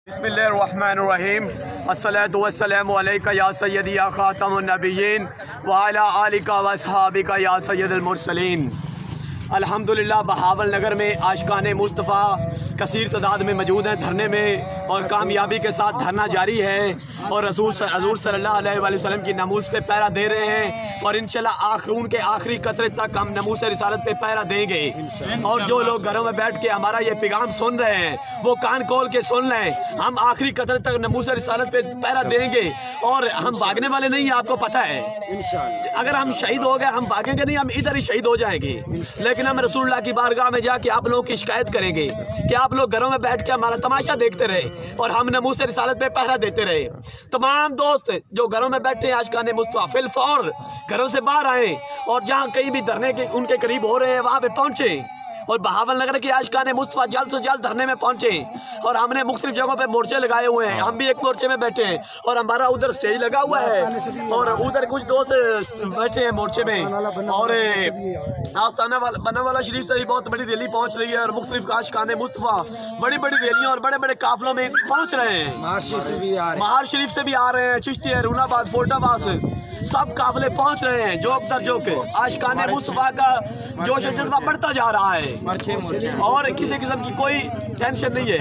बिस्मिल्लाहिर्रहमानिर्रहीम अस्सलातु वस्सलामु अलैका या सय्यदी या खातमुन नबिय्यीन व अला आलिका व अस्हाबिका या सय्यदुल मुरसलीन। अल्हम्दुलिल्लाह बहावल नगर में आशिकाने मुस्तफ़ा कसीर तादाद में मौजूद हैं धरने में और कामयाबी के साथ धरना जारी है और हज़ूर सल्लल्लाहु अलैहि वसल्लम की नमूस पे पहरा दे रहे हैं और इंशाल्लाह खून के आखिरी कतरे तक हम नमूस रिसालत पे पहरा देंगे। और जो लोग घरों में बैठ के हमारा ये पैगाम सुन रहे हैं वो कान खोल के सुन लें, हम आखिरी कतरे तक नमूस रिसालत पे पहरा देंगे और हम भागने वाले नहीं है, आपको पता है। अगर हम शहीद हो गए हम भागेंगे नहीं, हम इधर ही शहीद हो जाएंगे, लेकिन हम रसूलुल्लाह की बारगाह में जाके आप लोगों की शिकायत करेंगे कि आप लोग घरों में बैठ के हमारा तमाशा देखते रहे और हम नमूस रिसालत पे पहरा देते रहे। तमाम दोस्त जो घरों में बैठे हैं आशिकाने मुस्तफ़ा फिल फौर घरों से बाहर आए और जहाँ कहीं भी धरने के उनके करीब हो रहे हैं वहाँ पे पहुँचे और बहावल नगर के आशिकाने मुस्तफ़ा जल्द से जल्द धरने में पहुँचे और हमने मुख्तलिफ जगहों पे मोर्चे लगाए हुए हैं। हम भी एक मोर्चे में बैठे हैं और हमारा उधर स्टेज लगा हुआ है और उधर कुछ दोस्त बैठे हैं मोर्चे में और आस्ताना बना वाला शरीफ से भी बहुत बड़ी रैली पहुँच रही है और मुख्तलिफ आशिकाने मुस्तफ़ा बड़ी बड़ी रैलियाँ और बड़े बड़े काफिलों में पहुँच रहे हैं। महार शरीफ से भी आ रहे हैं, चिश्ती है, रूनाबाद, फोर्टाबाद से सब काफिले पहुँच रहे हैं। जोक दर जोक आशिकाने मुस्तफ़ा का जोश जज्बा बढ़ता जा रहा है और किसी किस्म की कोई टेंशन नहीं है।